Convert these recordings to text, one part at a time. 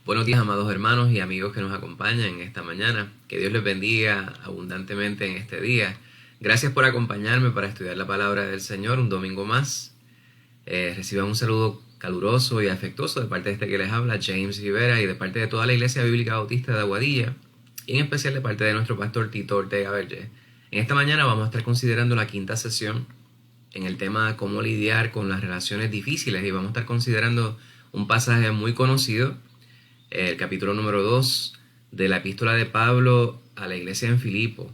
Buenos días, amados hermanos y amigos que nos acompañan en esta mañana. Que Dios les bendiga abundantemente en este día. Gracias por acompañarme para estudiar la palabra del Señor un domingo más. Reciban un saludo caluroso y afectuoso de parte de este que les habla, James Rivera, y de parte de toda la Iglesia Bíblica Bautista de Aguadilla, y en especial de parte de nuestro pastor Tito Ortega Vergé. En esta mañana vamos a estar considerando la quinta sesión en el tema cómo lidiar con las relaciones difíciles, y vamos a estar considerando un pasaje muy conocido, el capítulo número 2 de la epístola de Pablo a la iglesia en Filipo.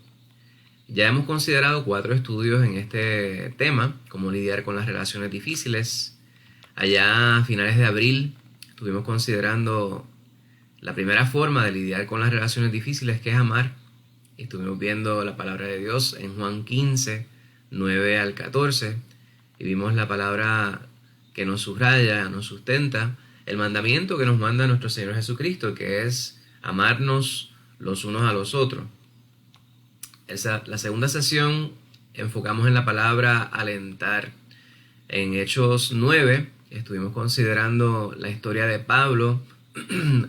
Ya hemos considerado 4 estudios en este tema, cómo lidiar con las relaciones difíciles. Allá a finales de abril estuvimos considerando la primera forma de lidiar con las relaciones difíciles, que es amar. Estuvimos viendo la palabra de Dios en Juan 15, 9 al 14, y vimos la palabra que nos subraya, nos sustenta, el mandamiento que nos manda nuestro Señor Jesucristo, que es amarnos los unos a los otros. La segunda sesión enfocamos en la palabra alentar. En Hechos 9 estuvimos considerando la historia de Pablo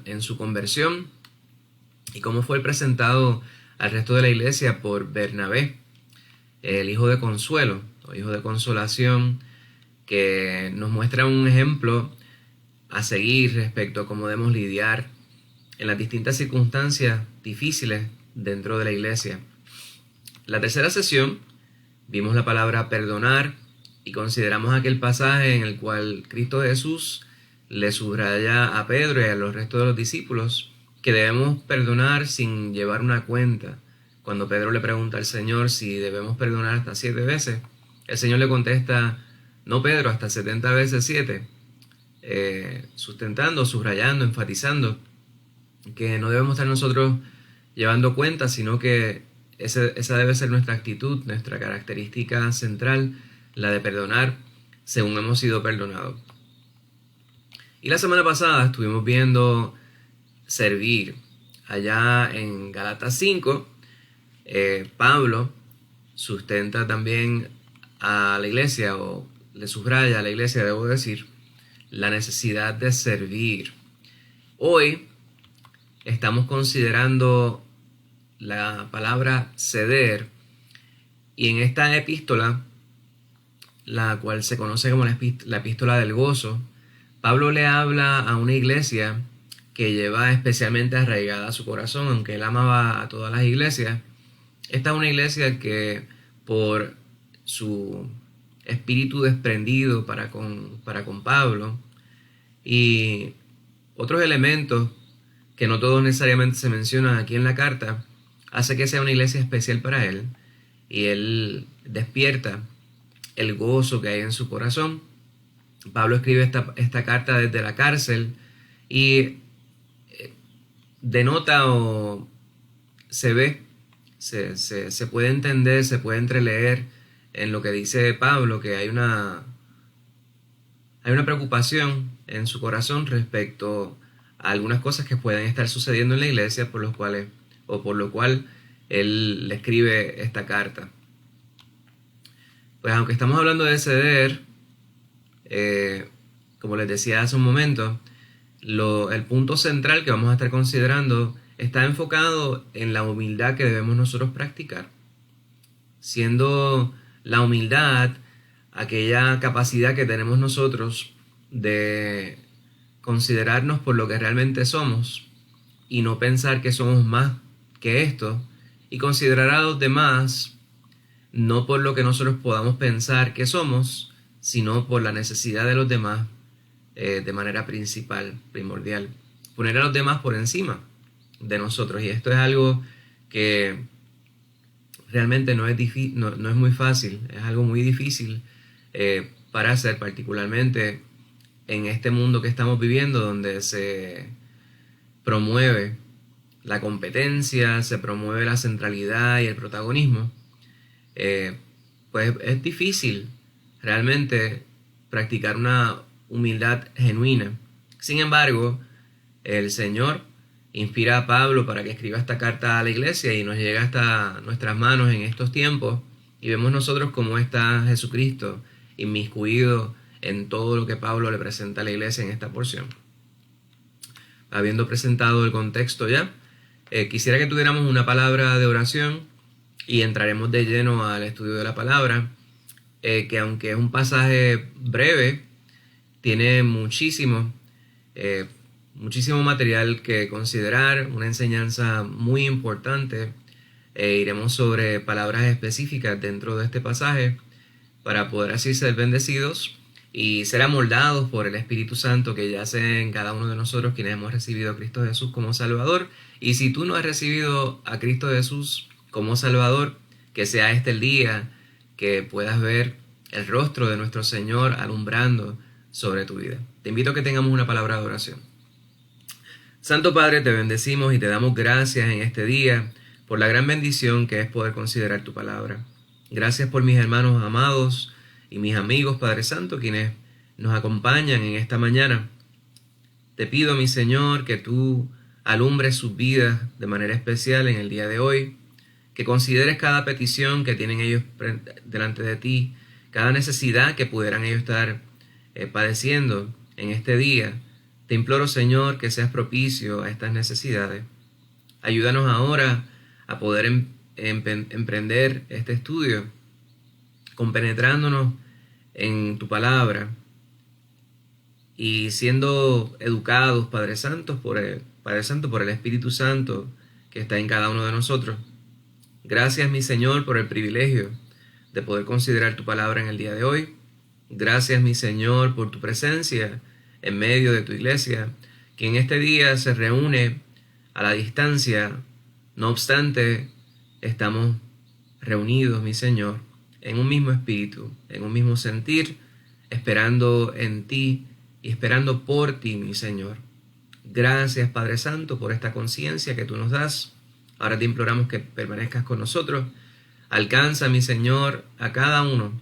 en su conversión y cómo fue presentado al resto de la iglesia por Bernabé, el hijo de consuelo o hijo de consolación, que nos muestra un ejemplo a seguir respecto a cómo debemos lidiar en las distintas circunstancias difíciles dentro de la iglesia. La tercera sesión vimos la palabra perdonar y consideramos aquel pasaje en el cual Cristo Jesús le subraya a Pedro y a los restos de los discípulos que debemos perdonar sin llevar una cuenta. Cuando Pedro le pregunta al Señor si debemos perdonar hasta 7 veces, el Señor le contesta: no, Pedro, hasta 70 veces 7. Sustentando, subrayando, enfatizando que no debemos estar nosotros llevando cuenta, sino que esa debe ser nuestra actitud, nuestra característica central, la de perdonar según hemos sido perdonados. Y la semana pasada estuvimos viendo servir. Allá en Gálatas 5, Pablo sustenta también a la iglesia, o le subraya a la iglesia, debo decir, la necesidad de servir. Hoy estamos considerando la palabra ceder, y en esta epístola, la cual se conoce como la epístola del gozo, Pablo le habla a una iglesia que lleva especialmente arraigada a su corazón, aunque él amaba a todas las iglesias. Esta es una iglesia que, por su espíritu desprendido para con Pablo y otros elementos que no todos necesariamente se mencionan aquí en la carta, hace que sea una iglesia especial para él, y él despierta el gozo que hay en su corazón. Pablo escribe esta carta desde la cárcel y denota, o se ve, se puede entender, se puede entreleer en lo que dice Pablo, que hay una preocupación en su corazón respecto a algunas cosas que pueden estar sucediendo en la iglesia, por lo cual él le escribe esta carta. Pues aunque estamos hablando de ceder, como les decía hace un momento, el punto central que vamos a estar considerando está enfocado en la humildad que debemos nosotros practicar, siendo la humildad aquella capacidad que tenemos nosotros de considerarnos por lo que realmente somos y no pensar que somos más que esto, y considerar a los demás no por lo que nosotros podamos pensar que somos, sino por la necesidad de los demás, de manera primordial. Poner a los demás por encima de nosotros. Y esto es algo que realmente no es muy fácil, es algo muy difícil para hacer, particularmente en este mundo que estamos viviendo, donde se promueve la competencia, se promueve la centralidad y el protagonismo. Pues es difícil realmente practicar una humildad genuina. Sin embargo, el Señor inspira a Pablo para que escriba esta carta a la iglesia y nos llega hasta nuestras manos en estos tiempos, y vemos nosotros cómo está Jesucristo inmiscuido en todo lo que Pablo le presenta a la iglesia en esta porción. habiendo presentado el contexto ya, quisiera que tuviéramos una palabra de oración y entraremos de lleno al estudio de la palabra, que aunque es un pasaje breve, tiene muchísimo material que considerar, una enseñanza muy importante. Iremos sobre palabras específicas dentro de este pasaje para poder así ser bendecidos y ser amoldados por el Espíritu Santo que yace en cada uno de nosotros quienes hemos recibido a Cristo Jesús como Salvador. Y si tú no has recibido a Cristo Jesús como Salvador, que sea este el día que puedas ver el rostro de nuestro Señor alumbrando sobre tu vida. Te invito a que tengamos una palabra de oración. Santo Padre, te bendecimos y te damos gracias en este día por la gran bendición que es poder considerar tu palabra. Gracias por mis hermanos amados y mis amigos, Padre Santo, quienes nos acompañan en esta mañana. Te pido, mi Señor, que tú alumbres sus vidas de manera especial en el día de hoy, que consideres cada petición que tienen ellos delante de ti, cada necesidad que pudieran ellos estar padeciendo en este día. Te imploro, Señor, que seas propicio a estas necesidades. Ayúdanos ahora a poder emprender este estudio, compenetrándonos en tu palabra y siendo educados, Padre Santo, por el Espíritu Santo que está en cada uno de nosotros. Gracias, mi Señor, por el privilegio de poder considerar tu palabra en el día de hoy. Gracias, mi Señor, por tu presencia en medio de tu iglesia, que en este día se reúne a la distancia. No obstante, estamos reunidos, mi Señor, en un mismo espíritu, en un mismo sentir, esperando en ti y esperando por ti, mi Señor. Gracias, Padre Santo, por esta conciencia que tú nos das. Ahora te imploramos que permanezcas con nosotros. Alcanza, mi Señor, a cada uno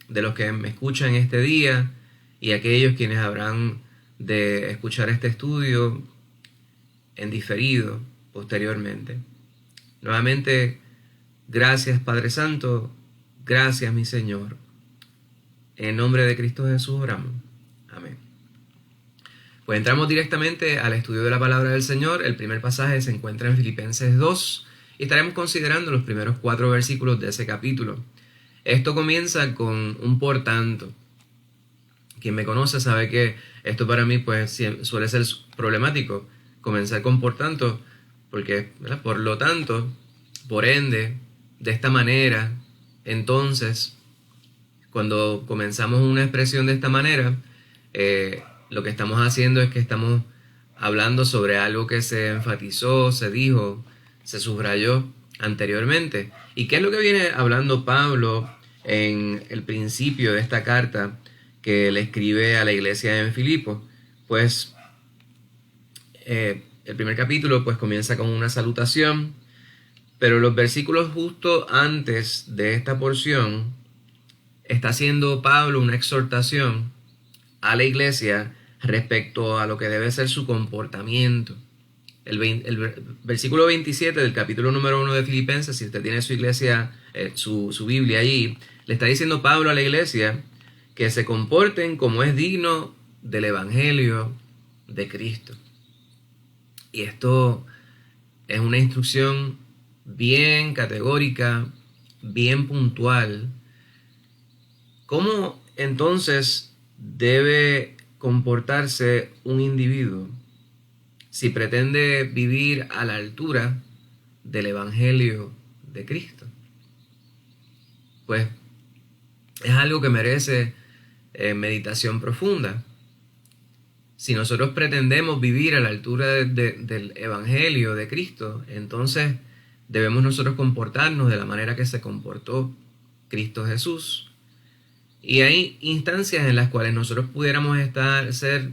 de los que me escuchan este día y aquellos quienes habrán de escuchar este estudio en diferido posteriormente. Nuevamente, gracias, Padre Santo. Gracias, mi Señor. En el nombre de Cristo Jesús oramos. Amén. Pues entramos directamente al estudio de la palabra del Señor. El primer pasaje se encuentra en Filipenses 2 y estaremos considerando los primeros 4 versículos de ese capítulo. Esto comienza con un por tanto. Quien me conoce sabe que esto para mí pues suele ser problemático, comenzar con por tanto, porque ¿verdad? Por lo tanto, por ende, de esta manera. Entonces, cuando comenzamos una expresión de esta manera, lo que estamos haciendo es que estamos hablando sobre algo que se enfatizó, se dijo, se subrayó anteriormente. ¿Y qué es lo que viene hablando Pablo en el principio de esta carta que le escribe a la iglesia en Filipos? Pues el primer capítulo pues comienza con una salutación, pero los versículos justo antes de esta porción está haciendo Pablo una exhortación a la iglesia respecto a lo que debe ser su comportamiento. El versículo 27 del capítulo número 1 de Filipenses, si usted tiene su iglesia, su Biblia allí, le está diciendo Pablo a la iglesia que se comporten como es digno del Evangelio de Cristo. Y esto es una instrucción bien categórica, bien puntual. ¿Cómo entonces debe comportarse un individuo si pretende vivir a la altura del Evangelio de Cristo? Pues es algo que merece meditación profunda. Si nosotros pretendemos vivir a la altura del Evangelio de Cristo, entonces debemos nosotros comportarnos de la manera que se comportó Cristo Jesús. Y hay instancias en las cuales nosotros pudiéramos ser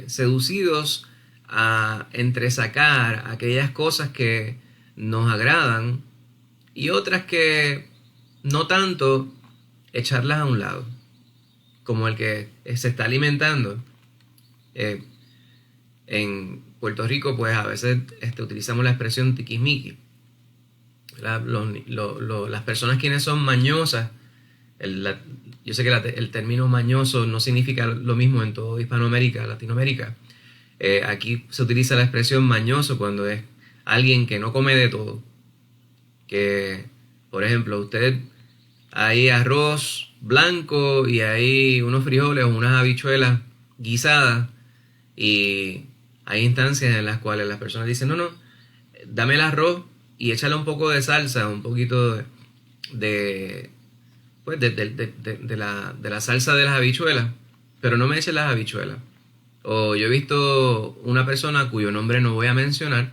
seducidos a entresacar aquellas cosas que nos agradan y otras que no tanto, echarlas a un lado, como el que se está alimentando. En Puerto Rico pues a veces utilizamos la expresión tiquismiqui. Las personas quienes son mañosas, yo sé que el término mañoso no significa lo mismo en toda Hispanoamérica, Latinoamérica, Aquí se utiliza la expresión mañoso cuando es alguien que no come de todo. Que, por ejemplo, usted hay arroz blanco y hay unos frijoles o unas habichuelas guisadas, y hay instancias en las cuales las personas dicen, no, dame el arroz y échale un poco de salsa, un poquito de, pues de la salsa de las habichuelas, pero no me eches las habichuelas. O yo he visto una persona cuyo nombre no voy a mencionar,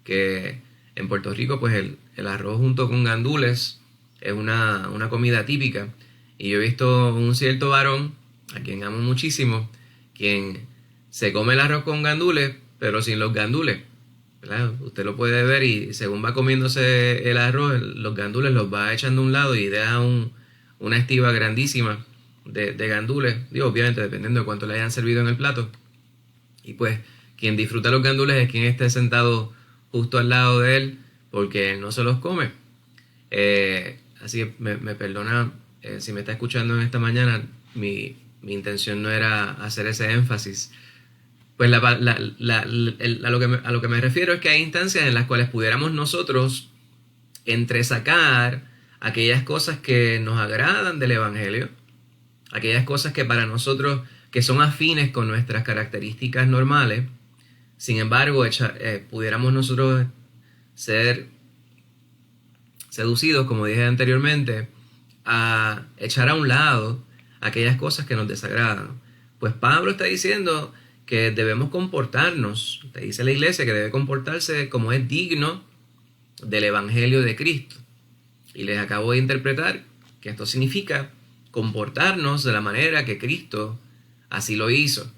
que en Puerto Rico pues el arroz junto con gandules es una comida típica. Y yo he visto un cierto varón, a quien amo muchísimo, quien se come el arroz con gandules, pero sin los gandules, ¿verdad? Usted lo puede ver y según va comiéndose el arroz, los gandules los va echando a un lado y deja una estiva grandísima de gandules. Digo, obviamente dependiendo de cuánto le hayan servido en el plato. Y pues quien disfruta los gandules es quien esté sentado justo al lado de él, porque él no se los come. Así que me perdona si me está escuchando en esta mañana. Mi intención no era hacer ese énfasis. Pues a lo que me refiero es que hay instancias en las cuales pudiéramos nosotros entresacar aquellas cosas que nos agradan del Evangelio, aquellas cosas que para nosotros que son afines con nuestras características normales. Sin embargo, pudiéramos nosotros ser seducidos, como dije anteriormente, a echar a un lado aquellas cosas que nos desagradan. Pues Pablo está diciendo que debemos comportarnos, te dice la iglesia que debe comportarse como es digno del Evangelio de Cristo. Y les acabo de interpretar que esto significa comportarnos de la manera que Cristo así lo hizo.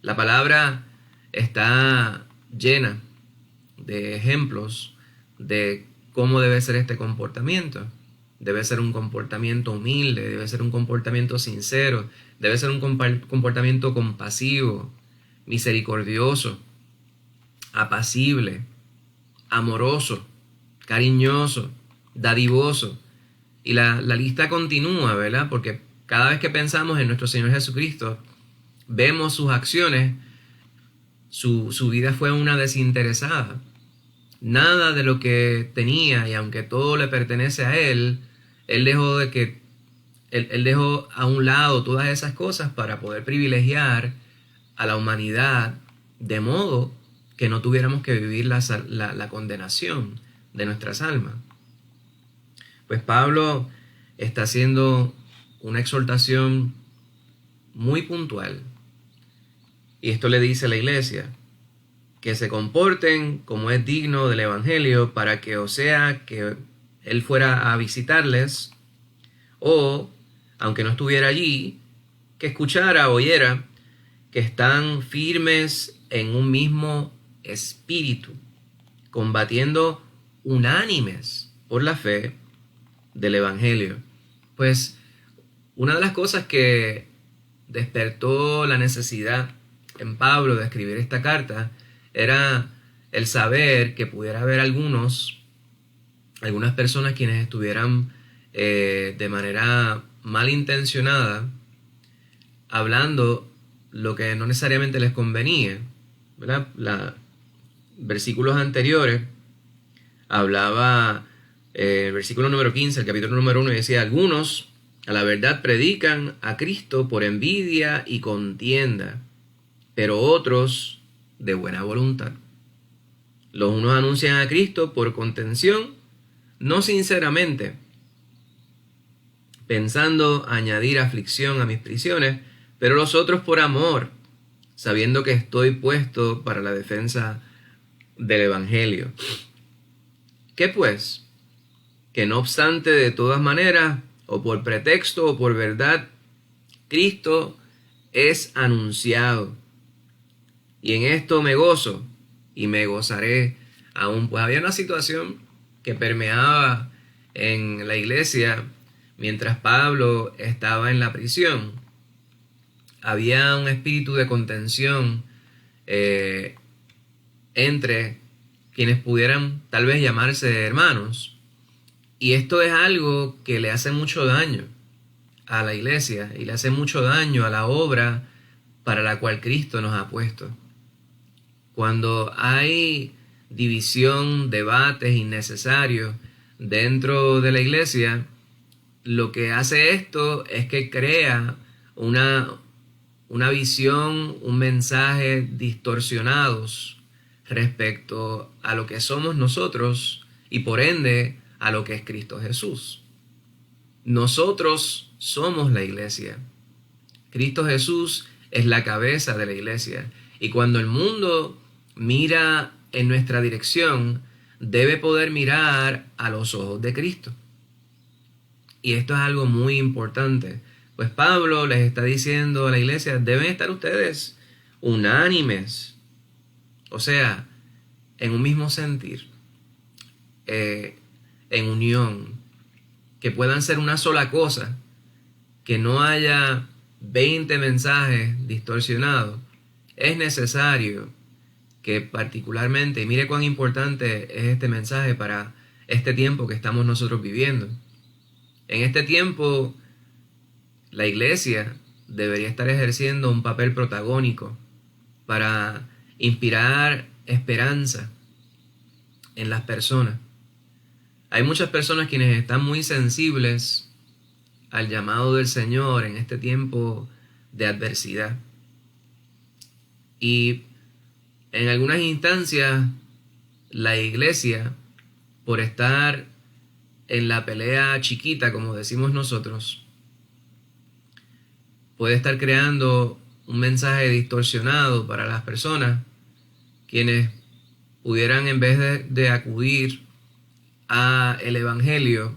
La palabra está llena de ejemplos de cómo debe ser este comportamiento. Debe ser un comportamiento humilde, debe ser un comportamiento sincero, debe ser un comportamiento compasivo, misericordioso, apacible, amoroso, cariñoso, dadivoso. Y la lista continúa, ¿verdad? Porque cada vez que pensamos en nuestro Señor Jesucristo, vemos sus acciones, su vida fue una desinteresada. Nada de lo que tenía, y aunque todo le pertenece a Él, Él dejó a un lado todas esas cosas para poder privilegiar a la humanidad, de modo que no tuviéramos que vivir la condenación de nuestras almas. Pues Pablo está haciendo una exhortación muy puntual, y esto le dice a la iglesia: que se comporten como es digno del Evangelio, para que, o sea, que él fuera a visitarles, o, aunque no estuviera allí, que escuchara, oyera, que están firmes en un mismo espíritu, combatiendo unánimes por la fe del Evangelio. Pues una de las cosas que despertó la necesidad en Pablo de escribir esta carta era el saber que pudiera haber algunas personas quienes estuvieran de manera malintencionada hablando lo que no necesariamente les convenía, ¿verdad? Versículos anteriores hablaba, el versículo número 15, el capítulo número 1, decía: algunos a la verdad predican a Cristo por envidia y contienda, pero otros de buena voluntad. Los unos anuncian a Cristo por contención, no sinceramente, pensando añadir aflicción a mis prisiones, pero los otros por amor, sabiendo que estoy puesto para la defensa del Evangelio. ¿Qué pues? Que no obstante, de todas maneras, o por pretexto o por verdad, Cristo es anunciado. Y en esto me gozo y me gozaré aún. Pues había una situación que permeaba en la iglesia mientras Pablo estaba en la prisión. Había un espíritu de contención entre quienes pudieran tal vez llamarse hermanos. Y esto es algo que le hace mucho daño a la iglesia y le hace mucho daño a la obra para la cual Cristo nos ha puesto. Cuando hay división, debates innecesarios dentro de la iglesia, lo que hace esto es que crea una visión, un mensaje distorsionados respecto a lo que somos nosotros y por ende a lo que es Cristo Jesús. Nosotros somos la iglesia. Cristo Jesús es la cabeza de la iglesia. Y cuando el mundo mira en nuestra dirección, debe poder mirar a los ojos de Cristo. Y esto es algo muy importante. Pues Pablo les está diciendo a la iglesia, deben estar ustedes unánimes. O sea, en un mismo sentir, en unión, que puedan ser una sola cosa, que no haya 20 mensajes distorsionados. Es necesario que particularmente, y mire cuán importante es este mensaje para este tiempo que estamos nosotros viviendo. En este tiempo, la iglesia debería estar ejerciendo un papel protagónico para inspirar esperanza en las personas. Hay muchas personas quienes están muy sensibles al llamado del Señor en este tiempo de adversidad. Y en algunas instancias, la iglesia, por estar en la pelea chiquita, como decimos nosotros, puede estar creando un mensaje distorsionado para las personas, quienes pudieran, en vez de acudir a el Evangelio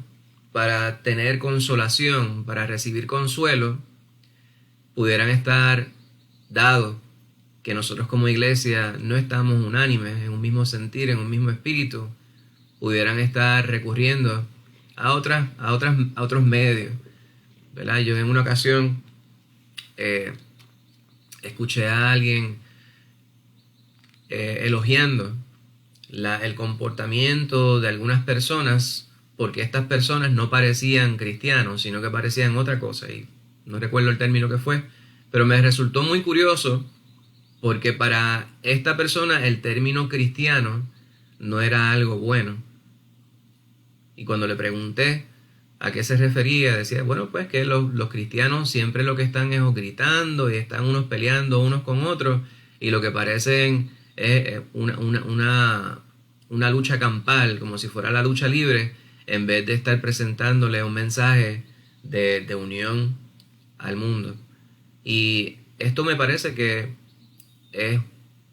para tener consolación, para recibir consuelo, pudieran estar, dado que nosotros como iglesia no estamos unánimes, en un mismo sentir, en un mismo espíritu, pudieran estar recurriendo a otros medios, ¿verdad? Yo en una ocasión escuché a alguien elogiando el comportamiento de algunas personas, porque estas personas no parecían cristianos, sino que parecían otra cosa, y no recuerdo el término que fue, pero me resultó muy curioso, porque para esta persona el término cristiano no era algo bueno. Y cuando le pregunté a qué se refería, decía, bueno, pues que los cristianos siempre lo que están es o gritando y están unos peleando unos con otros, y lo que parecen es una lucha campal, como si fuera la lucha libre, en vez de estar presentándole un mensaje de unión al mundo. Y esto me parece que es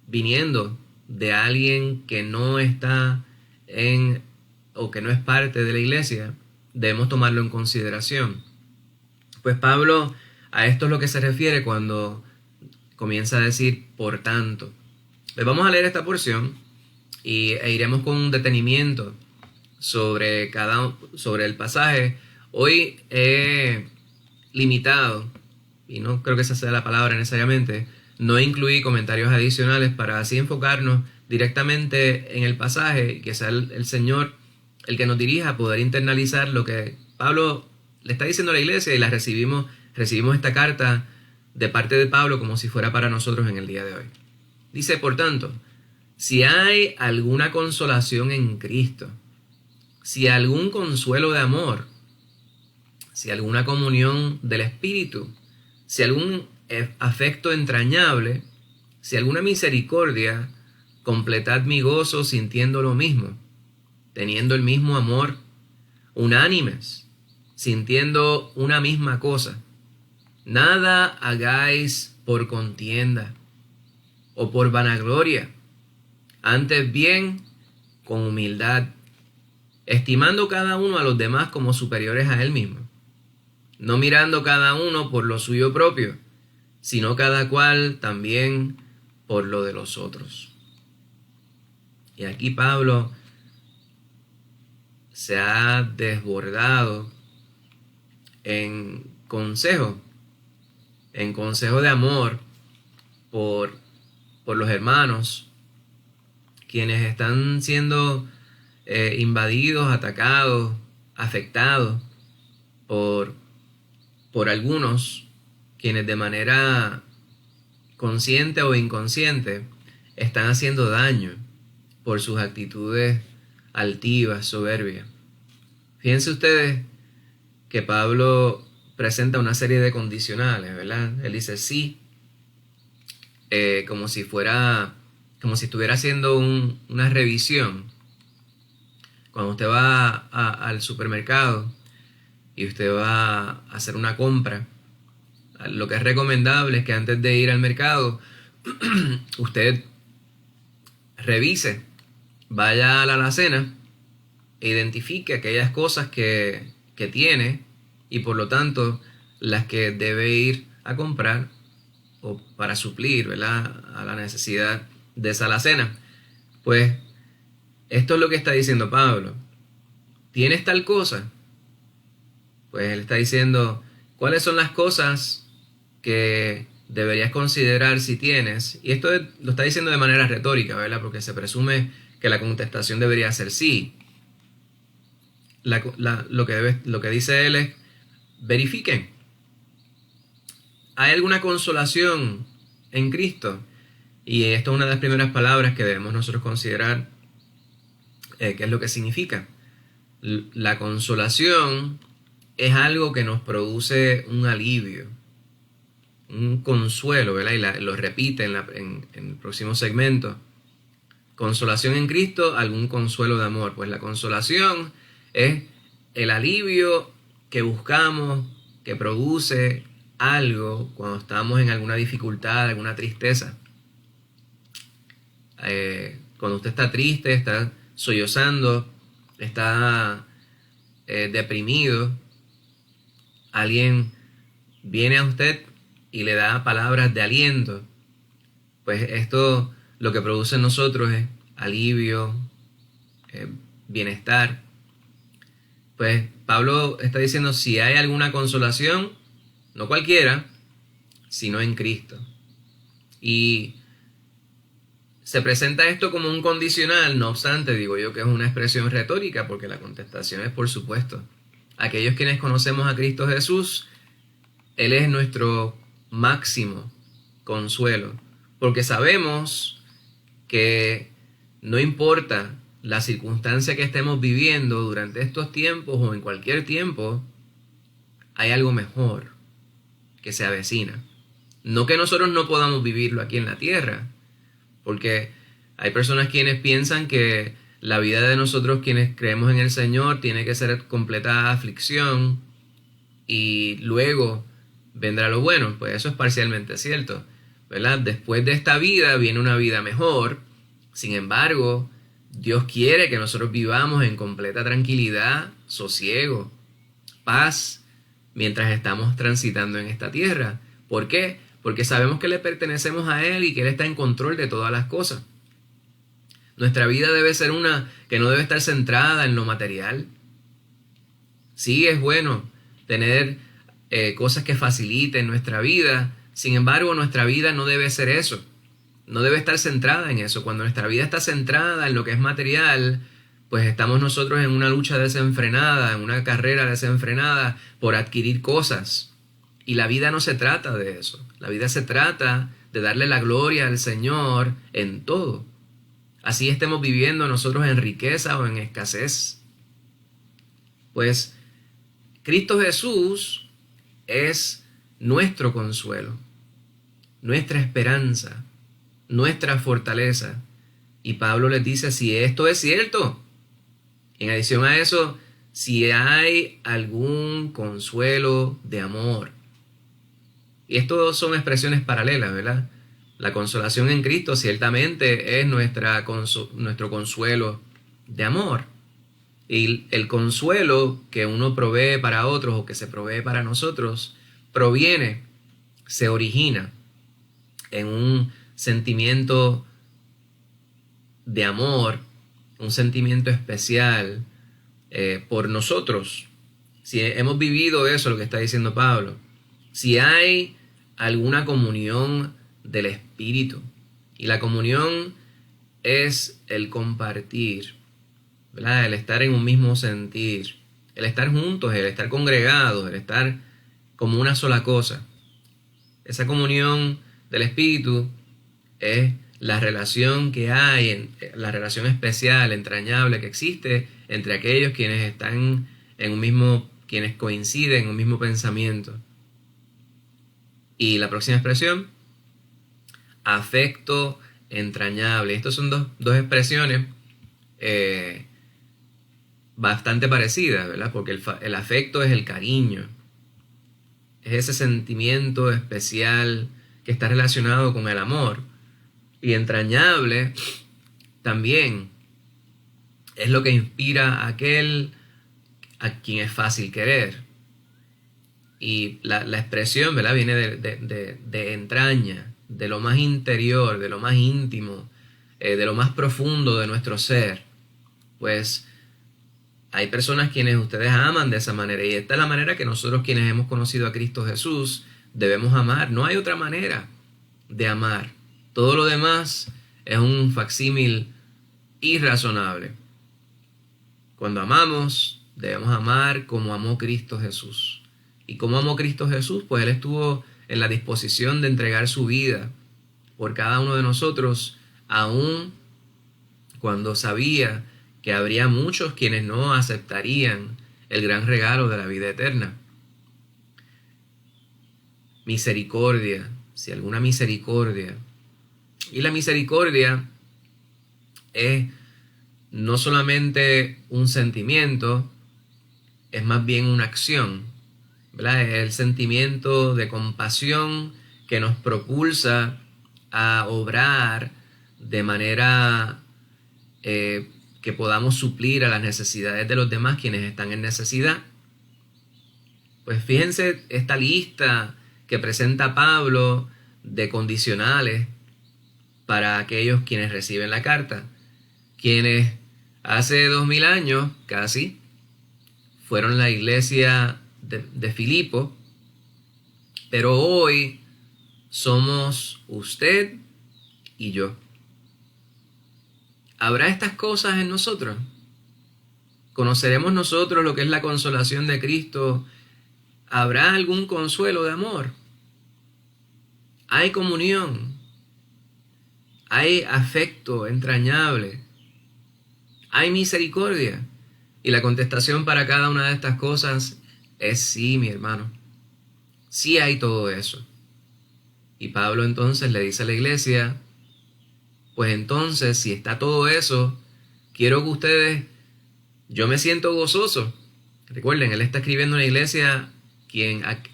viniendo de alguien que no está o que no es parte de la iglesia, debemos tomarlo en consideración. Pues Pablo a esto es lo que se refiere cuando comienza a decir por tanto. Les vamos a leer esta porción e iremos con un detenimiento sobre el pasaje. Hoy he limitado, y no creo que esa sea la palabra necesariamente, no incluí comentarios adicionales para así enfocarnos directamente en el pasaje y que sea el Señor el que nos dirija a poder internalizar lo que Pablo le está diciendo a la iglesia, y la recibimos esta carta de parte de Pablo como si fuera para nosotros en el día de hoy. Dice, por tanto, si hay alguna consolación en Cristo, si algún consuelo de amor, si alguna comunión del Espíritu, si algún afecto entrañable, si alguna misericordia, completad mi gozo sintiendo lo mismo, teniendo el mismo amor, unánimes, sintiendo una misma cosa. Nada hagáis por contienda o por vanagloria, antes bien con humildad, estimando cada uno a los demás como superiores a él mismo, no mirando cada uno por lo suyo propio, sino cada cual también por lo de los otros. Y aquí Pablo se ha desbordado en consejo de amor por los hermanos, quienes están siendo invadidos, atacados, afectados por algunos, quienes de manera consciente o inconsciente están haciendo daño por sus actitudes altivas, soberbias. Fíjense ustedes que Pablo presenta una serie de condicionales, ¿verdad? Él dice sí, como si estuviera haciendo una revisión. Cuando usted va al supermercado y usted va a hacer una compra, lo que es recomendable es que antes de ir al mercado, usted revise, vaya a la alacena e identifique aquellas cosas que tiene y por lo tanto las que debe ir a comprar o para suplir, ¿verdad?, a la necesidad de esa alacena. Pues esto es lo que está diciendo Pablo. ¿Tienes tal cosa? Pues él está diciendo cuáles son las cosas que deberías considerar si tienes. Y esto lo está diciendo de manera retórica, ¿verdad? Porque se presume que la contestación debería ser sí. Lo que dice él es, verifiquen. ¿Hay alguna consolación en Cristo? Y esto es una de las primeras palabras que debemos nosotros considerar qué es lo que significa. La consolación es algo que nos produce un alivio, un consuelo, ¿verdad? Y lo repite en el próximo segmento. Consolación en Cristo, algún consuelo de amor. Pues la consolación es el alivio que buscamos, que produce algo cuando estamos en alguna dificultad, alguna tristeza. Cuando usted está triste, está sollozando, está deprimido, alguien viene a usted y le da palabras de aliento, pues esto lo que produce en nosotros es alivio, bienestar. Pues Pablo está diciendo, si hay alguna consolación, no cualquiera, sino en Cristo. Y se presenta esto como un condicional, no obstante, digo yo que es una expresión retórica, porque la contestación es por supuesto. Aquellos quienes conocemos a Cristo Jesús, Él es nuestro máximo consuelo, porque sabemos que no importa la circunstancia que estemos viviendo durante estos tiempos o en cualquier tiempo, hay algo mejor que se avecina. No que nosotros no podamos vivirlo aquí en la tierra, porque hay personas quienes piensan que la vida de nosotros quienes creemos en el Señor tiene que ser completa aflicción y luego vendrá lo bueno. Pues eso es parcialmente cierto, ¿verdad? Después de esta vida viene una vida mejor. Sin embargo, Dios quiere que nosotros vivamos en completa tranquilidad, sosiego, paz, mientras estamos transitando en esta tierra. ¿Por qué? Porque sabemos que le pertenecemos a Él y que Él está en control de todas las cosas. Nuestra vida debe ser una que no debe estar centrada en lo material. Sí, es bueno tener cosas que faciliten nuestra vida. Sin embargo, nuestra vida no debe ser eso. No debe estar centrada en eso. Cuando nuestra vida está centrada en lo que es material, pues estamos nosotros en una lucha desenfrenada, en una carrera desenfrenada por adquirir cosas. Y la vida no se trata de eso. La vida se trata de darle la gloria al Señor en todo. Así estemos viviendo nosotros en riqueza o en escasez. Pues Cristo Jesús es nuestro consuelo, nuestra esperanza, nuestra fortaleza. Y Pablo les dice, si esto es cierto, en adición a eso, si hay algún consuelo de amor. Y esto son expresiones paralelas, ¿verdad? La consolación en Cristo ciertamente es nuestro consuelo de amor. Y el consuelo que uno provee para otros o que se provee para nosotros se origina en un sentimiento de amor, un sentimiento especial por nosotros. Si hemos vivido eso, lo que está diciendo Pablo, si hay alguna comunión del Espíritu, y la comunión es el compartir, ¿verdad? El estar en un mismo sentir, el estar juntos, el estar congregados, el estar como una sola cosa. Esa comunión del Espíritu es la relación que hay, la relación especial, entrañable que existe entre aquellos quienes están en un mismo, quienes coinciden en un mismo pensamiento. Y la próxima expresión, afecto entrañable. Estas son dos expresiones bastante parecidas, ¿verdad? Porque el afecto es el cariño, es ese sentimiento especial que está relacionado con el amor. Y entrañable también es lo que inspira a aquel a quien es fácil querer. Y la expresión, ¿verdad?, viene de entraña, de lo más interior, de lo más íntimo, de lo más profundo de nuestro ser. Pues hay personas quienes ustedes aman de esa manera, y esta es la manera que nosotros, quienes hemos conocido a Cristo Jesús, debemos amar. No hay otra manera de amar. Todo lo demás es un facsímil irrazonable. Cuando amamos, debemos amar como amó Cristo Jesús. ¿Y cómo amó Cristo Jesús? Pues Él estuvo en la disposición de entregar su vida por cada uno de nosotros, aun cuando sabía que habría muchos quienes no aceptarían el gran regalo de la vida eterna. Misericordia, si alguna misericordia. Y la misericordia es no solamente un sentimiento, es más bien una acción, ¿verdad? Es el sentimiento de compasión que nos propulsa a obrar de manera que podamos suplir a las necesidades de los demás quienes están en necesidad. Pues fíjense esta lista que presenta Pablo de condicionales para aquellos quienes reciben la carta, quienes hace 2000 años casi fueron la iglesia de Filipo, pero hoy somos usted y yo. ¿Habrá estas cosas en nosotros? ¿Conoceremos nosotros lo que es la consolación de Cristo? ¿Habrá algún consuelo de amor? ¿Hay comunión? ¿Hay afecto entrañable? ¿Hay misericordia? Y la contestación para cada una de estas cosas es sí, mi hermano. Sí hay todo eso. Y Pablo entonces le dice a la iglesia, pues entonces, si está todo eso, quiero que ustedes, yo me siento gozoso. Recuerden, él está escribiendo a una iglesia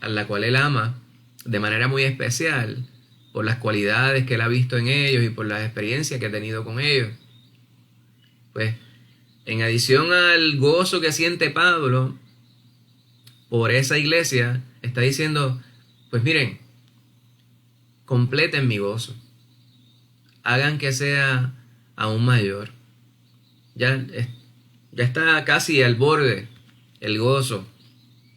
a la cual él ama de manera muy especial, por las cualidades que él ha visto en ellos y por las experiencias que ha tenido con ellos. Pues, en adición al gozo que siente Pablo por esa iglesia, está diciendo, pues miren, completen mi gozo. Hagan que sea aún mayor. Ya está casi al borde el gozo,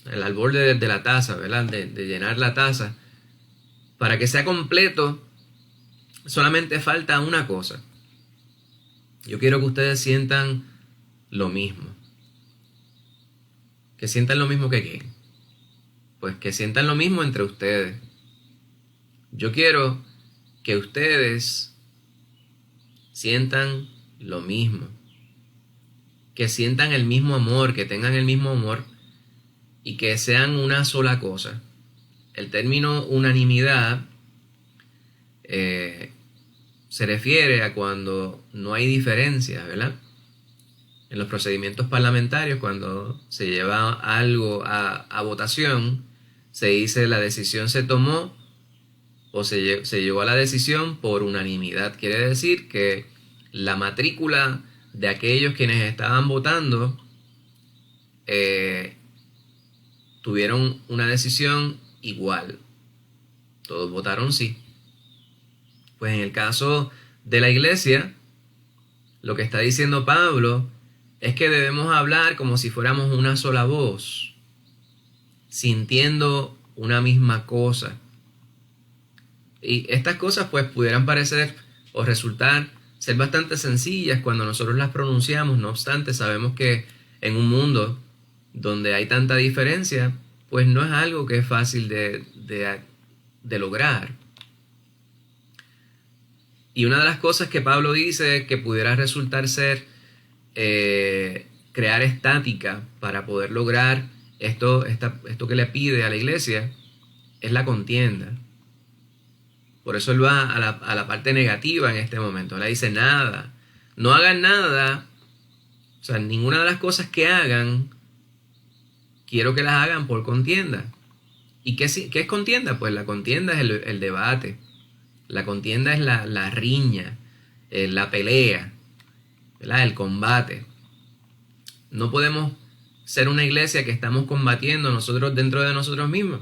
al borde de la taza, ¿verdad? De llenar la taza. Para que sea completo, solamente falta una cosa. Yo quiero que ustedes sientan lo mismo. Que sientan lo mismo que quién. Pues que sientan lo mismo entre ustedes. Yo quiero que ustedes sientan lo mismo. Que sientan el mismo amor, que tengan el mismo amor y que sean una sola cosa. El término unanimidad se refiere a cuando no hay diferencias, ¿verdad? En los procedimientos parlamentarios, cuando se lleva algo a votación, se dice la decisión se tomó o se llegó a la decisión por unanimidad. Quiere decir que la matrícula de aquellos quienes estaban votando tuvieron una decisión igual. Todos votaron sí. Pues en el caso de la iglesia, lo que está diciendo Pablo es que debemos hablar como si fuéramos una sola voz, sintiendo una misma cosa. Y estas cosas pues pudieran parecer o resultar ser bastante sencillas cuando nosotros las pronunciamos. No obstante, sabemos que en un mundo donde hay tanta diferencia, pues no es algo que es fácil de lograr. Y una de las cosas que Pablo dice que pudiera resultar ser crear estática para poder lograr esto que le pide a la iglesia es la contienda. Por eso él va a la parte negativa en este momento. Él dice nada, no hagan nada, o sea, ninguna de las cosas que hagan, quiero que las hagan por contienda. ¿Y qué es contienda? Pues la contienda es el debate, la contienda es la riña, la pelea, ¿verdad? El combate. No podemos ser una iglesia que estamos combatiendo nosotros dentro de nosotros mismos.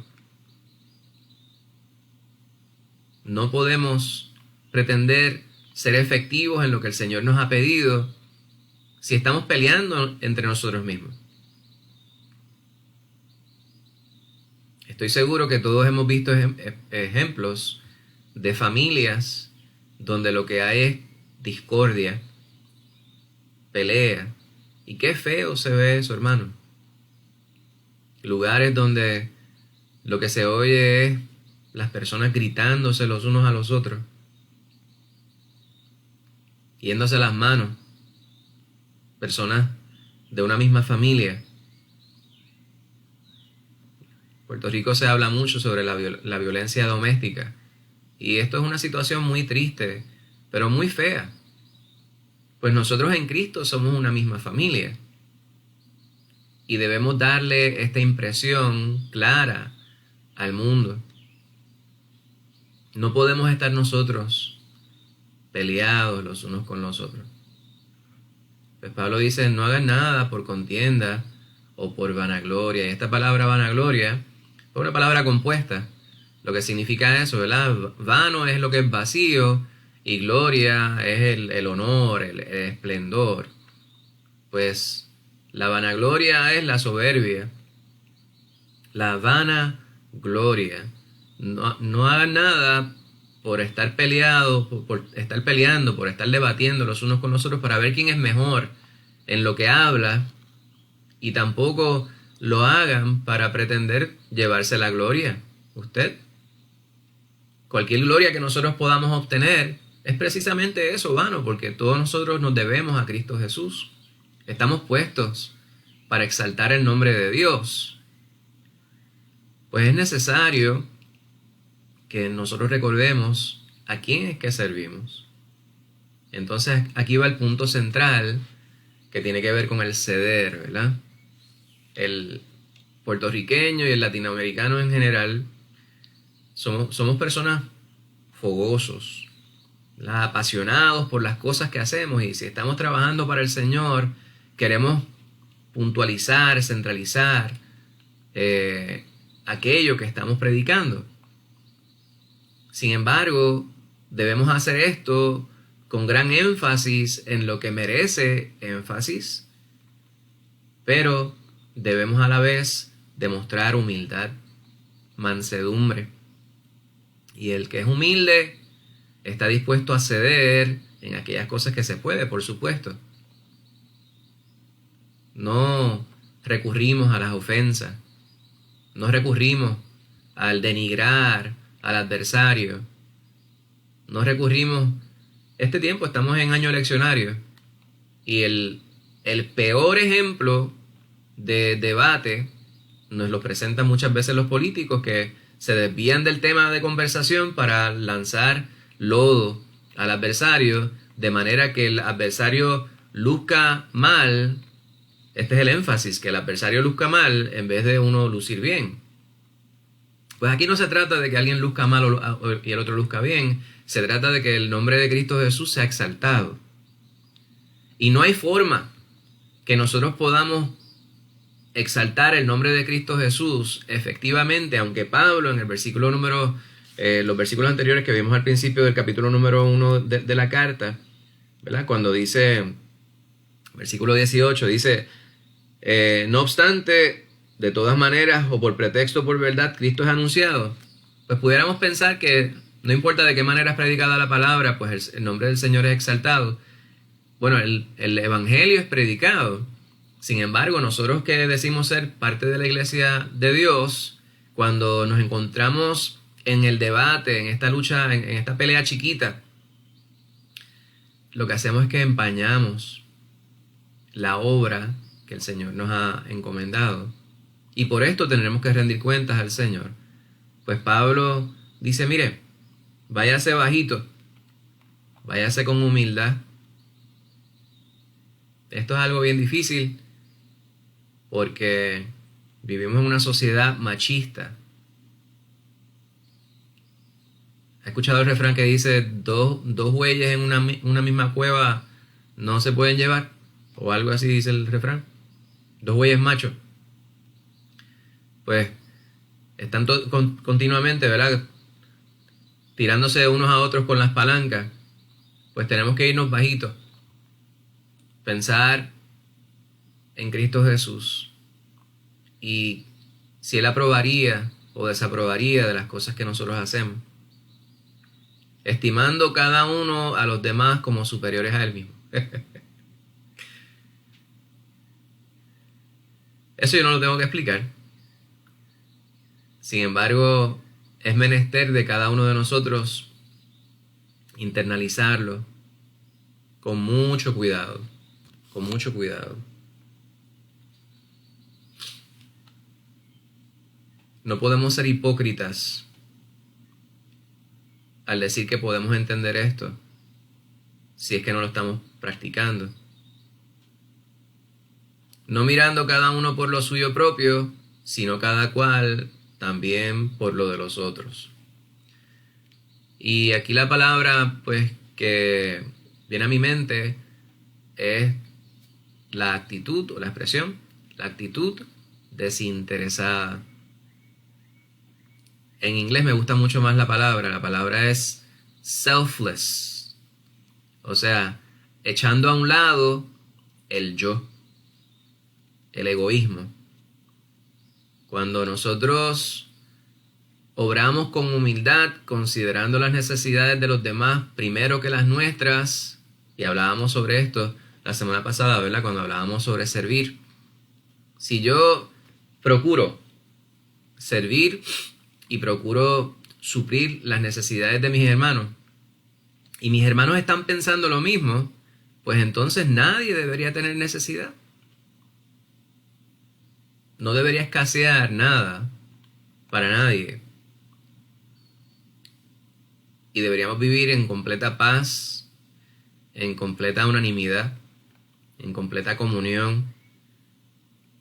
No podemos pretender ser efectivos en lo que el Señor nos ha pedido si estamos peleando entre nosotros mismos. Estoy seguro que todos hemos visto ejemplos de familias donde lo que hay es discordia, pelea. Y qué feo se ve eso, hermano. Lugares donde lo que se oye es las personas gritándose los unos a los otros, yéndose las manos, personas de una misma familia. En Puerto Rico se habla mucho sobre la violencia doméstica, y esto es una situación muy triste, pero muy fea. Pues nosotros en Cristo somos una misma familia, y debemos darle esta impresión clara al mundo. No podemos estar nosotros peleados los unos con los otros. Pues Pablo dice, no hagan nada por contienda o por vanagloria. Y esta palabra vanagloria es una palabra compuesta. Lo que significa eso, ¿verdad? Vano es lo que es vacío y gloria es el honor, el esplendor. Pues la vanagloria es la soberbia. La vanagloria. No hagan nada por estar peleados, por estar peleando, por estar debatiendo los unos con los otros para ver quién es mejor en lo que habla, y tampoco lo hagan para pretender llevarse la gloria. Usted, cualquier gloria que nosotros podamos obtener es precisamente eso, vano, porque todos nosotros nos debemos a Cristo Jesús. Estamos puestos para exaltar el nombre de Dios. Pues es necesario que nosotros recordemos a quién es que servimos. Entonces aquí va el punto central que tiene que ver con el ceder, ¿verdad? El puertorriqueño y el latinoamericano en general somos personas fogosos, ¿verdad? Apasionados por las cosas que hacemos, y si estamos trabajando para el Señor queremos puntualizar, centralizar aquello que estamos predicando. Sin embargo, debemos hacer esto con gran énfasis en lo que merece énfasis, pero debemos a la vez demostrar humildad, mansedumbre. Y el que es humilde está dispuesto a ceder en aquellas cosas que se puede, por supuesto. No recurrimos a las ofensas, no recurrimos al denigrar al adversario, no recurrimos. Este tiempo estamos en año eleccionario, y el peor ejemplo de debate nos lo presentan muchas veces los políticos, que se desvían del tema de conversación para lanzar lodo al adversario, de manera que el adversario luzca mal. Este es el énfasis, que el adversario luzca mal en vez de uno lucir bien. Pues aquí no se trata de que alguien luzca mal y el otro luzca bien. Se trata de que el nombre de Cristo Jesús sea exaltado. Y no hay forma que nosotros podamos exaltar el nombre de Cristo Jesús efectivamente, aunque Pablo en el versículo los versículos anteriores que vimos al principio del capítulo número 1 de la carta, ¿verdad? Cuando dice, versículo 18, dice, no obstante, de todas maneras, o por pretexto o por verdad, Cristo es anunciado. Pues pudiéramos pensar que no importa de qué manera es predicada la palabra, pues el nombre del Señor es exaltado. Bueno, el evangelio es predicado. Sin embargo, nosotros que decimos ser parte de la iglesia de Dios, cuando nos encontramos en el debate, en esta lucha, en esta pelea chiquita, lo que hacemos es que empañamos la obra que el Señor nos ha encomendado. Y por esto tendremos que rendir cuentas al Señor. Pues Pablo dice, mire, váyase bajito, váyase con humildad. Esto es algo bien difícil porque vivimos en una sociedad machista. ¿Has escuchado el refrán que dice dos bueyes en una misma cueva no se pueden llevar? O algo así dice el refrán. Dos bueyes machos. Pues están continuamente, ¿verdad?, tirándose unos a otros con las palancas. Pues tenemos que irnos bajitos. Pensar en Cristo Jesús. Y si Él aprobaría o desaprobaría de las cosas que nosotros hacemos. Estimando cada uno a los demás como superiores a Él mismo. Eso yo no lo tengo que explicar. Sin embargo, es menester de cada uno de nosotros internalizarlo con mucho cuidado, con mucho cuidado. No podemos ser hipócritas al decir que podemos entender esto, si es que no lo estamos practicando. No mirando cada uno por lo suyo propio, sino cada cual también por lo de los otros. Y aquí la palabra, pues, que viene a mi mente es la actitud o la expresión, la actitud desinteresada. En inglés me gusta mucho más la palabra es selfless. O sea, echando a un lado el yo, el egoísmo. Cuando nosotros obramos con humildad, considerando las necesidades de los demás primero que las nuestras, y hablábamos sobre esto la semana pasada, ¿verdad?, cuando hablábamos sobre servir. Si yo procuro servir y procuro suplir las necesidades de mis hermanos, y mis hermanos están pensando lo mismo, pues entonces nadie debería tener necesidad. No debería escasear nada para nadie. Y deberíamos vivir en completa paz, en completa unanimidad, en completa comunión.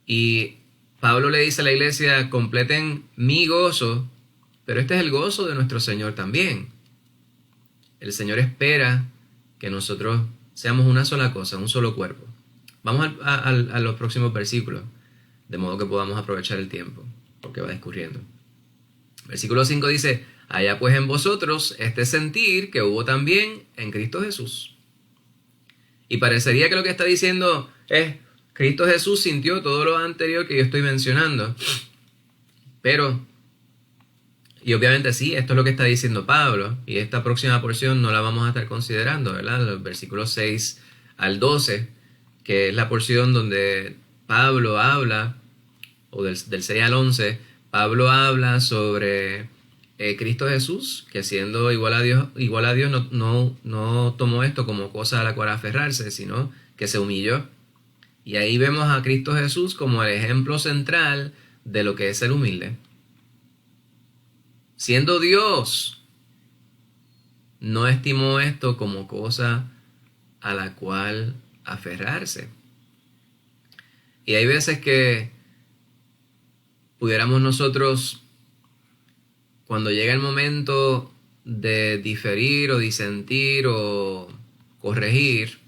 Y Pablo le dice a la iglesia, completen mi gozo, pero este es el gozo de nuestro Señor también. El Señor espera que nosotros seamos una sola cosa, un solo cuerpo. Vamos a los próximos versículos, de modo que podamos aprovechar el tiempo, porque va discurriendo. Versículo 5 dice, haya pues en vosotros este sentir que hubo también en Cristo Jesús. Y parecería que lo que está diciendo es, Cristo Jesús sintió todo lo anterior que yo estoy mencionando. Pero, y obviamente sí, esto es lo que está diciendo Pablo, y esta próxima porción no la vamos a estar considerando, ¿verdad? Los versículos 6 al 12, que es la porción donde Pablo habla, o del 6 al 11, Pablo habla sobre Cristo Jesús, que siendo igual a Dios no tomó esto como cosa a la cual aferrarse, sino que se humilló. Y ahí vemos a Cristo Jesús como el ejemplo central de lo que es ser humilde. Siendo Dios, no estimó esto como cosa a la cual aferrarse. Y hay veces que pudiéramos nosotros, cuando llega el momento de diferir o disentir o corregir,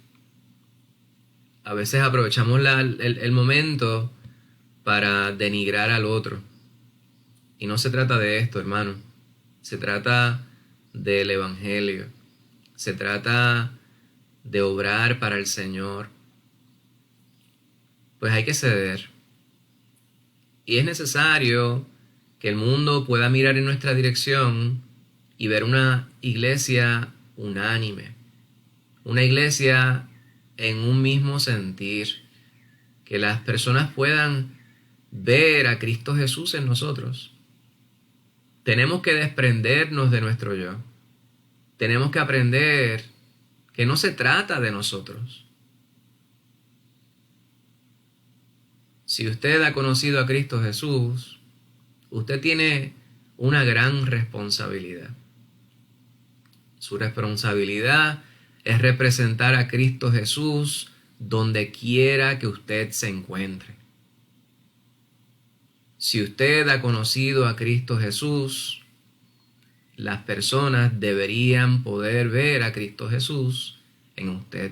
a veces aprovechamos el momento para denigrar al otro. Y no se trata de esto, hermano. Se trata del Evangelio. Se trata de obrar para el Señor. Pues hay que ceder. Y es necesario que el mundo pueda mirar en nuestra dirección y ver una iglesia unánime. Una iglesia en un mismo sentir. Que las personas puedan ver a Cristo Jesús en nosotros. Tenemos que desprendernos de nuestro yo. Tenemos que aprender que no se trata de nosotros. Si usted ha conocido a Cristo Jesús, usted tiene una gran responsabilidad. Su responsabilidad es representar a Cristo Jesús donde quiera que usted se encuentre. Si usted ha conocido a Cristo Jesús, las personas deberían poder ver a Cristo Jesús en usted.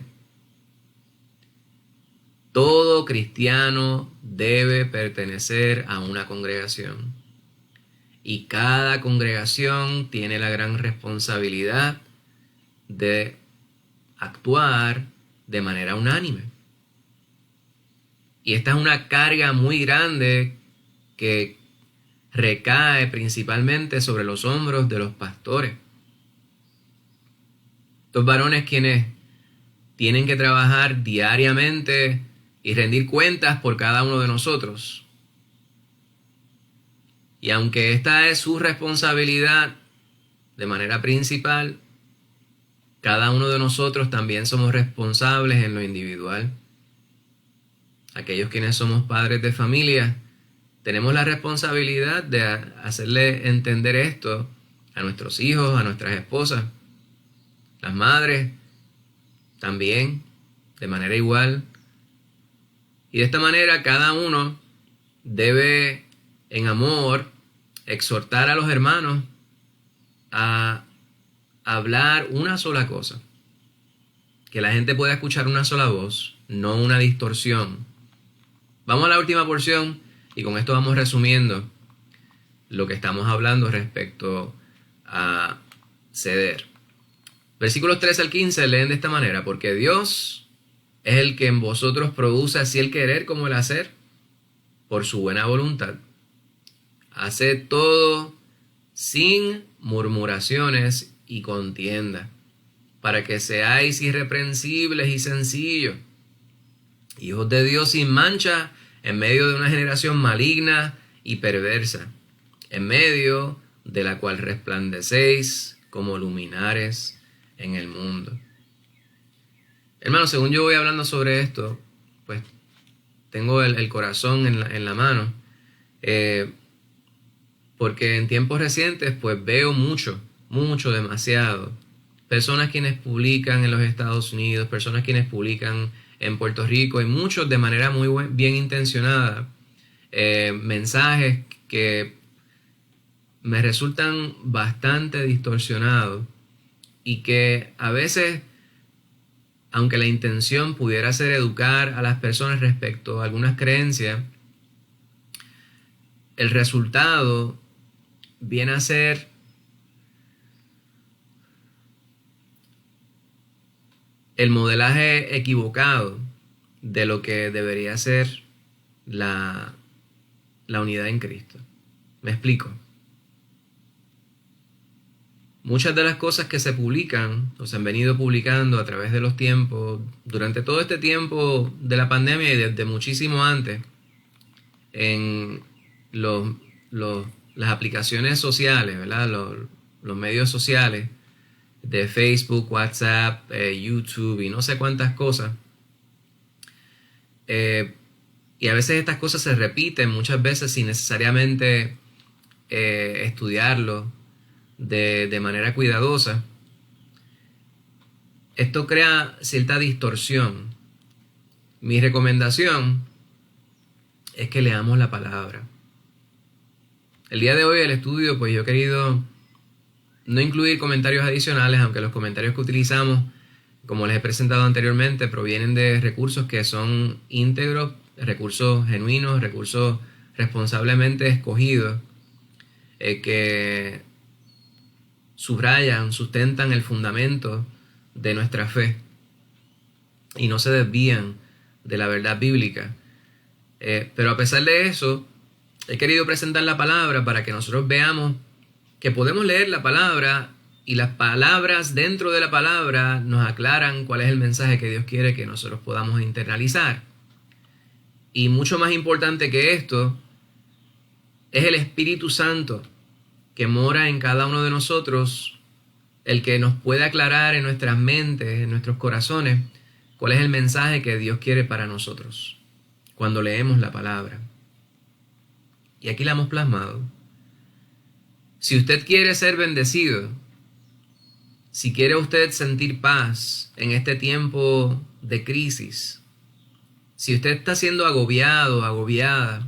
Todo cristiano debe pertenecer a una congregación. Y cada congregación tiene la gran responsabilidad de actuar de manera unánime. Y esta es una carga muy grande que recae principalmente sobre los hombros de los pastores. Estos varones quienes tienen que trabajar diariamente y rendir cuentas por cada uno de nosotros. Y aunque esta es su responsabilidad de manera principal, cada uno de nosotros también somos responsables en lo individual. Aquellos quienes somos padres de familia, tenemos la responsabilidad de hacerle entender esto a nuestros hijos, a nuestras esposas. Las madres también, de manera igual. Y de esta manera cada uno debe, en amor, exhortar a los hermanos a hablar una sola cosa. Que la gente pueda escuchar una sola voz, no una distorsión. Vamos a la última porción y con esto vamos resumiendo lo que estamos hablando respecto a ceder. Versículos 13 al 15 leen de esta manera: porque Dios es el que en vosotros produce así el querer como el hacer, por su buena voluntad. Haced todo sin murmuraciones y contienda, para que seáis irreprensibles y sencillos, hijos de Dios sin mancha, en medio de una generación maligna y perversa, en medio de la cual resplandecéis como luminares en el mundo. Hermano, según yo voy hablando sobre esto, pues tengo el corazón en la mano, porque en tiempos recientes pues veo mucho, demasiado, personas quienes publican en los Estados Unidos, personas quienes publican en Puerto Rico, y muchos de manera muy bien intencionada, mensajes que me resultan bastante distorsionados y que a veces, aunque la intención pudiera ser educar a las personas respecto a algunas creencias, el resultado viene a ser el modelaje equivocado de lo que debería ser la unidad en Cristo. Me explico. Muchas de las cosas que se publican o se han venido publicando a través de los tiempos, durante todo este tiempo de la pandemia y desde muchísimo antes, en las aplicaciones sociales, ¿verdad? Los medios sociales de Facebook, WhatsApp, YouTube y no sé cuántas cosas. Y a veces estas cosas se repiten muchas veces sin necesariamente estudiarlo de manera cuidadosa. Esto crea cierta distorsión. Mi recomendación es que leamos la palabra. El día de hoy el estudio, pues yo he querido no incluir comentarios adicionales, aunque los comentarios que utilizamos, como les he presentado anteriormente, provienen de recursos que son íntegros, recursos genuinos, recursos responsablemente escogidos, que subrayan, sustentan el fundamento de nuestra fe y no se desvían de la verdad bíblica. Pero a pesar de eso, he querido presentar la palabra para que nosotros veamos que podemos leer la palabra y las palabras dentro de la palabra nos aclaran cuál es el mensaje que Dios quiere que nosotros podamos internalizar. Y mucho más importante que esto es el Espíritu Santo que mora en cada uno de nosotros, el que nos pueda aclarar en nuestras mentes, en nuestros corazones, cuál es el mensaje que Dios quiere para nosotros cuando leemos la palabra. Y aquí la hemos plasmado. Si usted quiere ser bendecido, si quiere usted sentir paz en este tiempo de crisis, si usted está siendo agobiado, agobiada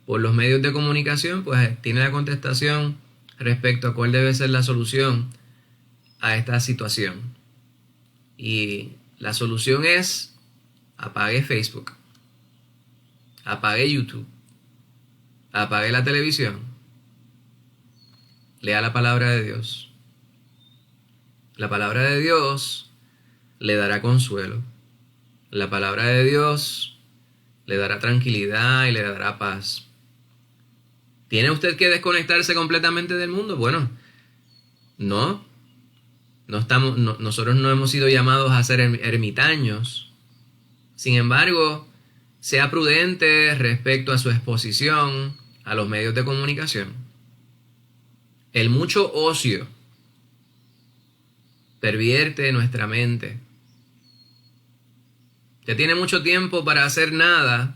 por los medios de comunicación, pues tiene la contestación respecto a cuál debe ser la solución a esta situación. Y la solución es: apague Facebook, apague YouTube, apague la televisión, lea la palabra de Dios. La palabra de Dios le dará consuelo. La palabra de Dios le dará tranquilidad y le dará paz. ¿Tiene usted que desconectarse completamente del mundo? Bueno, no estamos, nosotros no hemos sido llamados a ser ermitaños. Sin embargo, sea prudente respecto a su exposición a los medios de comunicación. El mucho ocio pervierte nuestra mente. Ya tiene mucho tiempo para hacer nada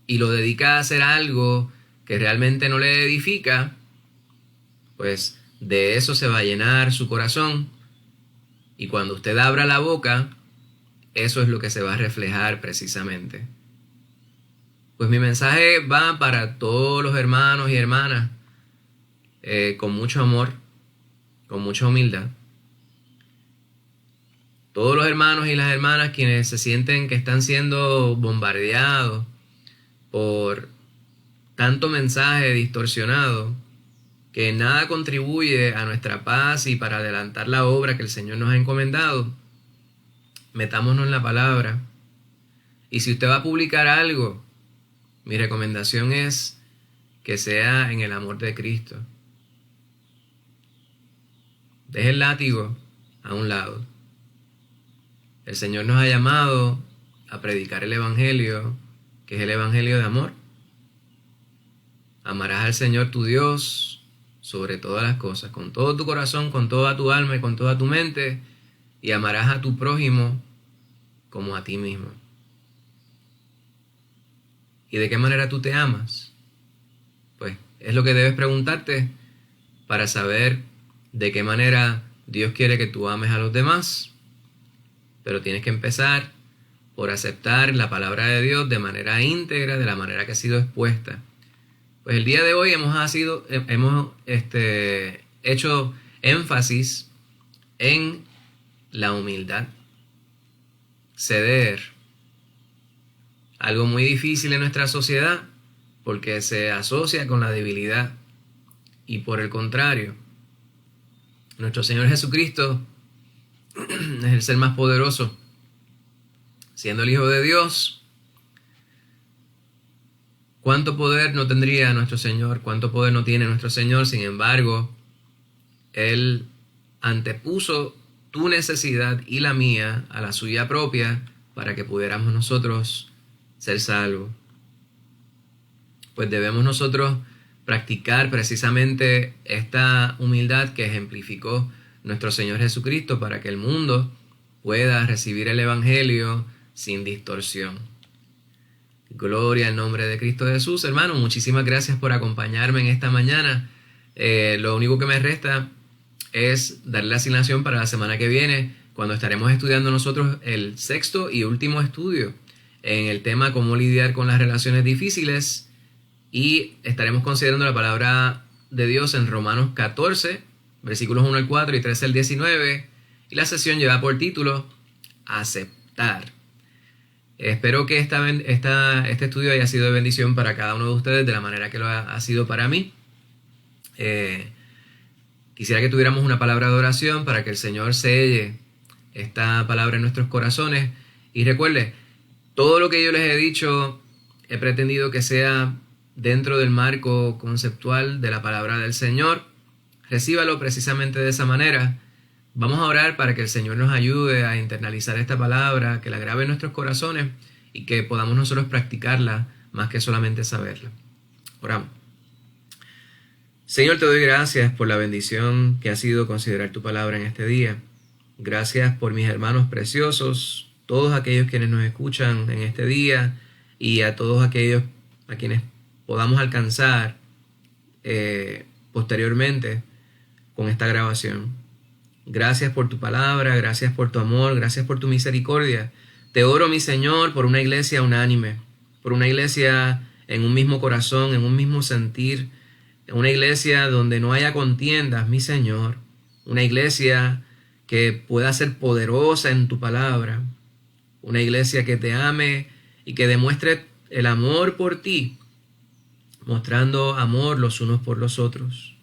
y lo dedica a hacer algo que realmente no le edifica, pues de eso se va a llenar su corazón, y cuando usted abra la boca, eso es lo que se va a reflejar precisamente. Pues mi mensaje va para todos los hermanos y hermanas, con mucho amor, con mucha humildad. Todos los hermanos y las hermanas quienes se sienten que están siendo bombardeados por tanto mensaje distorsionado que nada contribuye a nuestra paz y para adelantar la obra que el Señor nos ha encomendado, metámonos en la palabra. Y si usted va a publicar algo, mi recomendación es que sea en el amor de Cristo. Deje el látigo a un lado. El Señor nos ha llamado a predicar el Evangelio, que es el Evangelio de amor. Amarás al Señor tu Dios sobre todas las cosas, con todo tu corazón, con toda tu alma y con toda tu mente, y amarás a tu prójimo como a ti mismo. ¿Y de qué manera tú te amas? Pues es lo que debes preguntarte para saber de qué manera Dios quiere que tú ames a los demás. Pero tienes que empezar por aceptar la palabra de Dios de manera íntegra, de la manera que ha sido expuesta. Pues el día de hoy hemos hecho énfasis en la humildad. Ceder. Algo muy difícil en nuestra sociedad porque se asocia con la debilidad. Y por el contrario, nuestro Señor Jesucristo es el ser más poderoso. Siendo el Hijo de Dios, ¿cuánto poder no tendría nuestro Señor? ¿Cuánto poder no tiene nuestro Señor? Sin embargo, Él antepuso tu necesidad y la mía a la suya propia para que pudiéramos nosotros ser salvos. Pues debemos nosotros practicar precisamente esta humildad que ejemplificó nuestro Señor Jesucristo para que el mundo pueda recibir el Evangelio sin distorsión. Gloria al nombre de Cristo Jesús. Hermano, muchísimas gracias por acompañarme en esta mañana. Lo único que me resta es darle la asignación para la semana que viene, cuando estaremos estudiando nosotros el sexto y último estudio en el tema cómo lidiar con las relaciones difíciles, y estaremos considerando la palabra de Dios en Romanos 14, versículos 1 al 4 y 13 al 19, y la sesión lleva por título Aceptar. Espero que este estudio haya sido de bendición para cada uno de ustedes de la manera que lo ha sido para mí. Quisiera que tuviéramos una palabra de oración para que el Señor selle esta palabra en nuestros corazones. Y recuerde, todo lo que yo les he dicho, he pretendido que sea dentro del marco conceptual de la palabra del Señor. Recíbalo precisamente de esa manera. Vamos a orar para que el Señor nos ayude a internalizar esta palabra, que la grabe en nuestros corazones y que podamos nosotros practicarla más que solamente saberla. Oramos. Señor, te doy gracias por la bendición que ha sido considerar tu palabra en este día. Gracias por mis hermanos preciosos, todos aquellos quienes nos escuchan en este día y a todos aquellos a quienes podamos alcanzar posteriormente con esta grabación. Gracias por tu palabra, gracias por tu amor, gracias por tu misericordia. Te oro, mi Señor, por una iglesia unánime, por una iglesia en un mismo corazón, en un mismo sentir, una iglesia donde no haya contiendas, mi Señor, una iglesia que pueda ser poderosa en tu palabra, una iglesia que te ame y que demuestre el amor por ti, mostrando amor los unos por los otros.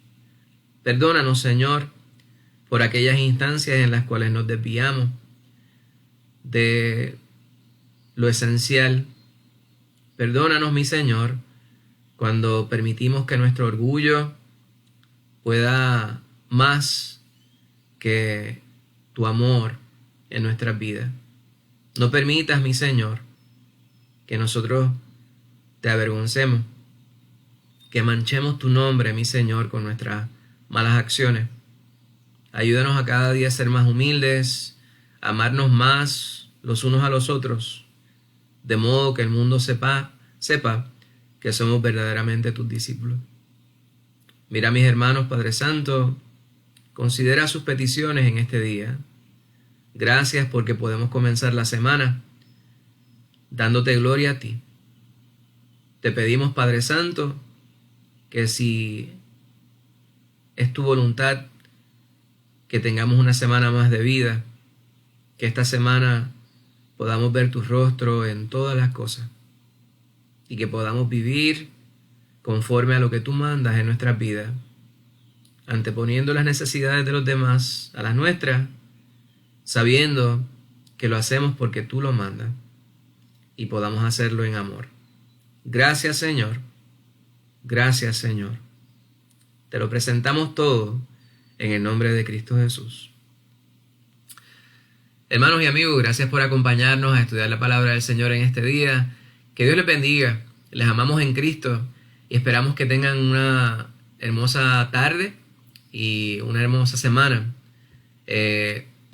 Perdónanos, Señor, por aquellas instancias en las cuales nos desviamos de lo esencial. Perdónanos, mi Señor, cuando permitimos que nuestro orgullo pueda más que tu amor en nuestras vidas. No permitas, mi Señor, que nosotros te avergoncemos, que manchemos tu nombre, mi Señor, con nuestras malas acciones. Ayúdanos a cada día a ser más humildes, a amarnos más los unos a los otros, de modo que el mundo sepa que somos verdaderamente tus discípulos. Mira a mis hermanos, Padre Santo, considera sus peticiones en este día. Gracias porque podemos comenzar la semana dándote gloria a ti. Te pedimos, Padre Santo, que si es tu voluntad que tengamos una semana más de vida, que esta semana podamos ver tu rostro en todas las cosas y que podamos vivir conforme a lo que tú mandas en nuestras vidas, anteponiendo las necesidades de los demás a las nuestras, sabiendo que lo hacemos porque tú lo mandas y podamos hacerlo en amor. Gracias, Señor. Gracias, Señor. Te lo presentamos todo en el nombre de Cristo Jesús. Hermanos y amigos, gracias por acompañarnos a estudiar la palabra del Señor en este día. Que Dios les bendiga. Les amamos en Cristo y esperamos que tengan una hermosa tarde y una hermosa semana.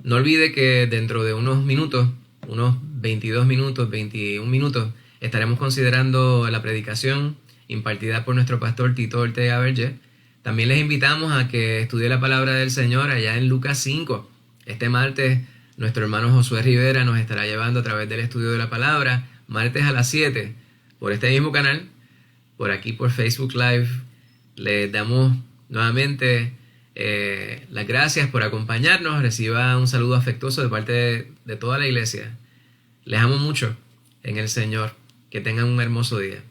No olvide que dentro de unos minutos, unos 22 minutos, 21 minutos, estaremos considerando la predicación impartida por nuestro pastor Tito Ortega Berger. También les invitamos a que estudie la palabra del Señor allá en Lucas 5. Este martes nuestro hermano Josué Rivera nos estará llevando a través del estudio de la palabra, martes a las 7, por este mismo canal, por aquí por Facebook Live. Les damos nuevamente las gracias por acompañarnos. Reciba un saludo afectuoso de parte de toda la iglesia. Les amo mucho en el Señor. Que tengan un hermoso día.